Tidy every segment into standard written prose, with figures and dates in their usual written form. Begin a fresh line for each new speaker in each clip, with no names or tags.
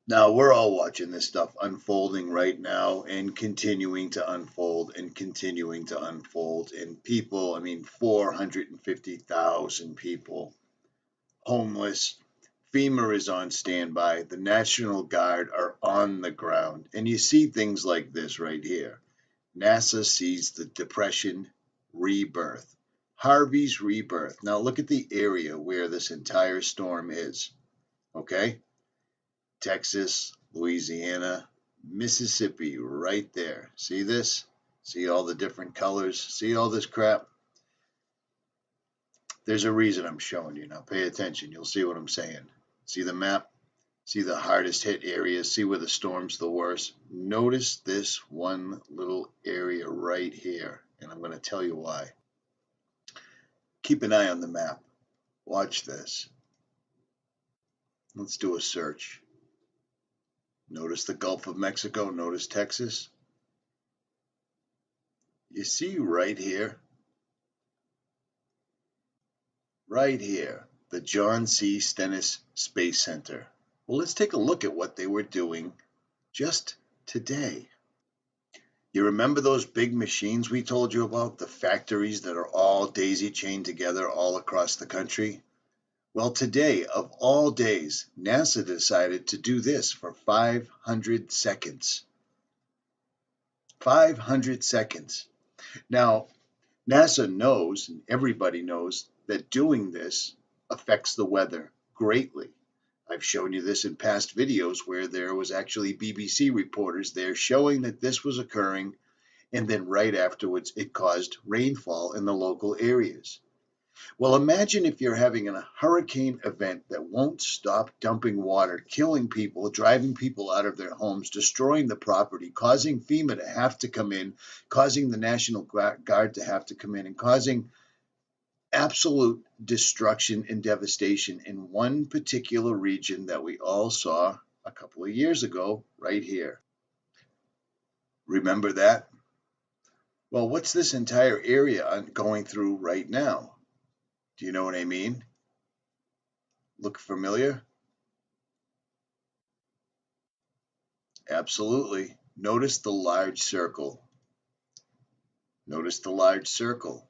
Now, we're all watching this stuff unfolding right now and continuing to unfold and continuing to unfold. And people, I mean, 450,000 people homeless. FEMA is on standby. The National Guard are on the ground. And you see things like this right here. NASA sees the Depression rebirth. Harvey's rebirth. Now, look at the area where this entire storm is. Okay? Texas, Louisiana, Mississippi, right there. See this? See all the different colors? See all this crap? There's a reason I'm showing you. Now pay attention. You'll see what I'm saying. See the map? See the hardest hit areas? See where the storm's the worst? Notice this one little area right here, and I'm going to tell you why. Keep an eye on the map. Watch this. Let's do a search. Notice the Gulf of Mexico. Notice Texas. You see right here? Right here, the John C. Stennis Space Center. Well, let's take a look at what they were doing just today. You remember those big machines we told you about, the factories that are all daisy-chained together all across the country? Well, today, of all days, NASA decided to do this for 500 seconds. 500 seconds. Now, NASA knows, and everybody knows, that doing this affects the weather greatly. I've shown you this in past videos where there was actually BBC reporters there showing that this was occurring, and then right afterwards it caused rainfall in the local areas. Well, imagine if you're having a hurricane event that won't stop dumping water, killing people, driving people out of their homes, destroying the property, causing FEMA to have to come in, causing the National Guard to have to come in, and causing absolute destruction and devastation in one particular region that we all saw a couple of years ago right here. Remember that? Well, what's this entire area going through right now? Do you know what I mean? Look familiar? Absolutely. Notice the large circle. Notice the large circle.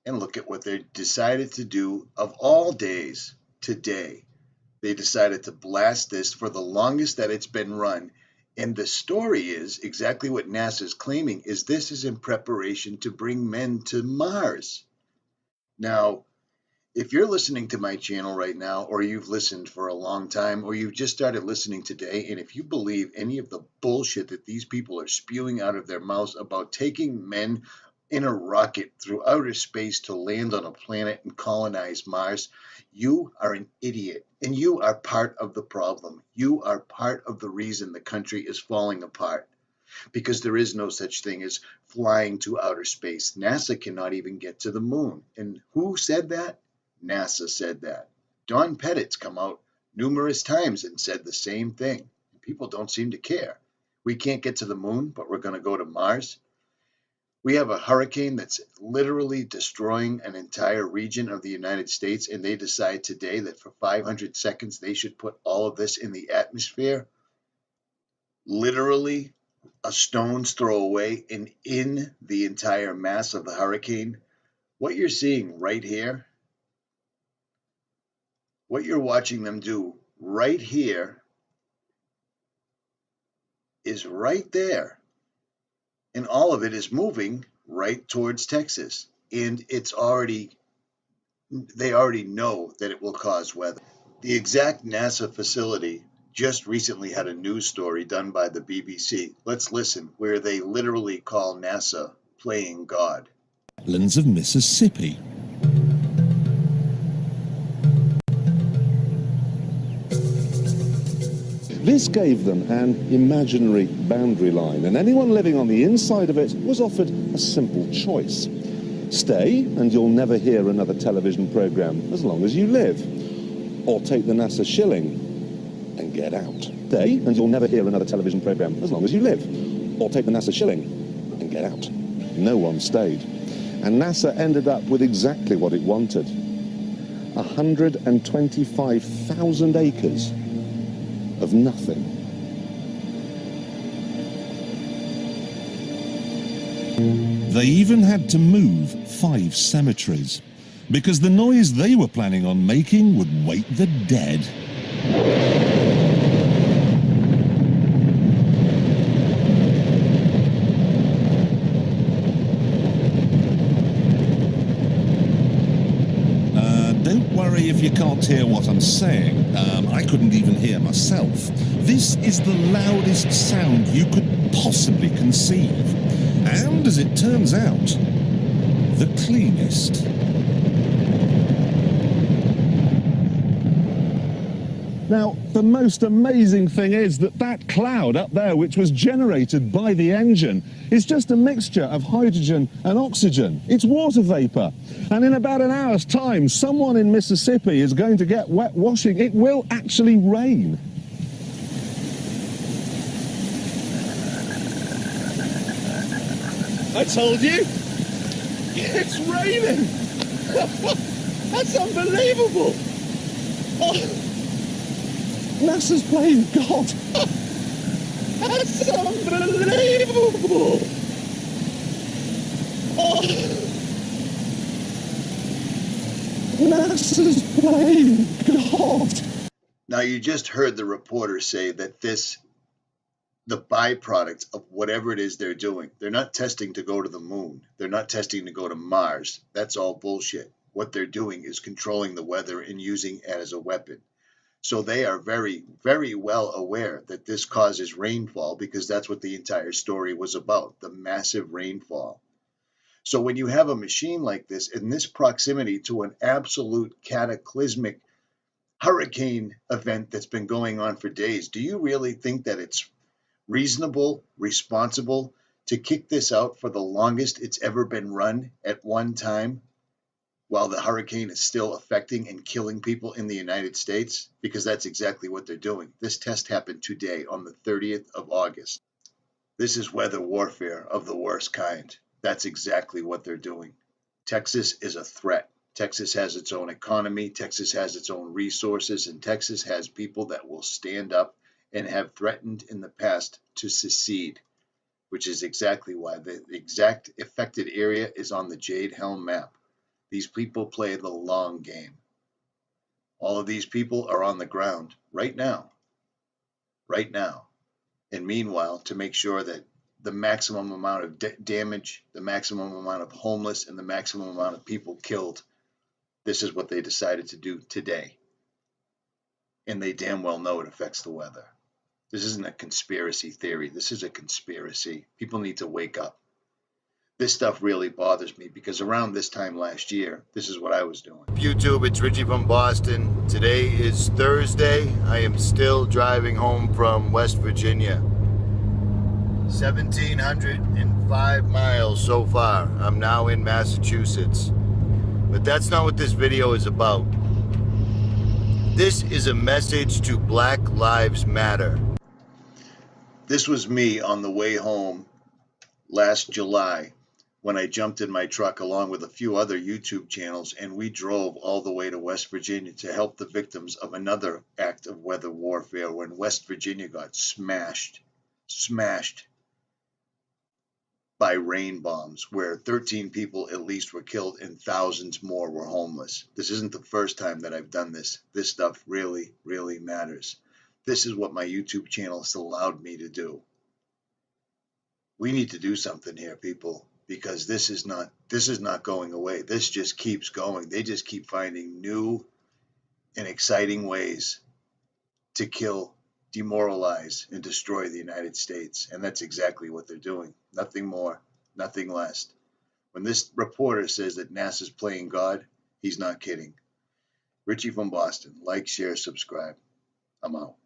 And look at what they decided to do of all days today. They decided to blast this for the longest that it's been run. And the story is exactly what NASA is claiming, is this is in preparation to bring men to Mars. Now, if you're listening to my channel right now, or you've listened for a long time, or you've just started listening today, and if you believe any of the bullshit that these people are spewing out of their mouths about taking men in a rocket through outer space to land on a planet and colonize Mars, you are an idiot, and you are part of the problem. You are part of the reason the country is falling apart, because there is no such thing as flying to outer space. NASA cannot even get to the moon. And who said that? NASA said that. Don Pettit's come out numerous times and said the same thing. People don't seem to care. We can't get to the moon, but we're going to go to Mars. We have a hurricane that's literally destroying an entire region of the United States, and they decide today that for 500 seconds they should put all of this in the atmosphere. Literally a stone's throw away and in the entire mass of the hurricane. What you're seeing right here, what you're watching them do right here, is right there. And all of it is moving right towards Texas. And they already know that it will cause weather. The exact NASA facility just recently had a news story done by the BBC. Let's listen, where they literally call NASA playing God.
Lands of Mississippi. This gave them an imaginary boundary line, and anyone living on the inside of it was offered a simple choice. Stay, and you'll never hear another television program as long as you live. Or take the NASA shilling and get out. Stay, and you'll never hear another television program as long as you live. Or take the NASA shilling and get out. No one stayed. And NASA ended up with exactly what it wanted. 125,000 acres of nothing. They even had to move 5 cemeteries, because the noise they were planning on making would wake the dead. Don't worry if you can't hear what I'm saying. I couldn't even hear myself. This is the loudest sound you could possibly conceive. And, as it turns out, the cleanest. Now, the most amazing thing is that that cloud up there, which was generated by the engine, is just a mixture of hydrogen and oxygen. It's water vapor. And in about an hour's time, someone in Mississippi is going to get wet washing. It will actually rain. I told you, it's raining. That's unbelievable. Oh. NASA's playing God. That's unbelievable. Oh. NASA's playing God.
Now, you just heard the reporter say that the byproduct of whatever it is they're doing, they're not testing to go to the moon. They're not testing to go to Mars. That's all bullshit. What they're doing is controlling the weather and using it as a weapon. So they are very, very well aware that this causes rainfall, because that's what the entire story was about, the massive rainfall. So when you have a machine like this in this proximity to an absolute cataclysmic hurricane event that's been going on for days, do you really think that it's reasonable, responsible to kick this out for the longest it's ever been run at one time, while the hurricane is still affecting and killing people in the United States? Because that's exactly what they're doing. This test happened today on the 30th of August. This is weather warfare of the worst kind. That's exactly what they're doing. Texas is a threat. Texas has its own economy. Texas has its own resources. And Texas has people that will stand up and have threatened in the past to secede, which is exactly why the exact affected area is on the Jade Helm map. These people play the long game. All of these people are on the ground right now. And meanwhile, to make sure that the maximum amount of damage, the maximum amount of homeless, and the maximum amount of people killed, this is what they decided to do today. And they damn well know it affects the weather. This isn't a conspiracy theory. This is a conspiracy. People need to wake up. This stuff really bothers me, because around this time last year, this is what I was doing. YouTube, it's Richie from Boston. Today is Thursday. I am still driving home from West Virginia. 1,705 miles so far. I'm now in Massachusetts. But that's not what this video is about. This is a message to Black Lives Matter. This was me on the way home last July, when I jumped in my truck along with a few other YouTube channels, and we drove all the way to West Virginia to help the victims of another act of weather warfare when West Virginia got smashed by rain bombs, where 13 people at least were killed and thousands more were homeless. This isn't the first time that I've done this. This stuff really, really matters. This is what my YouTube channel has allowed me to do. We need to do something here, people, because this is not going away. This just keeps going. They just keep finding new and exciting ways to kill, demoralize, and destroy the United States. And that's exactly what they're doing. Nothing more, nothing less. When this reporter says that NASA's playing God, he's not kidding. Richie from Boston. Like, share, subscribe. I'm out.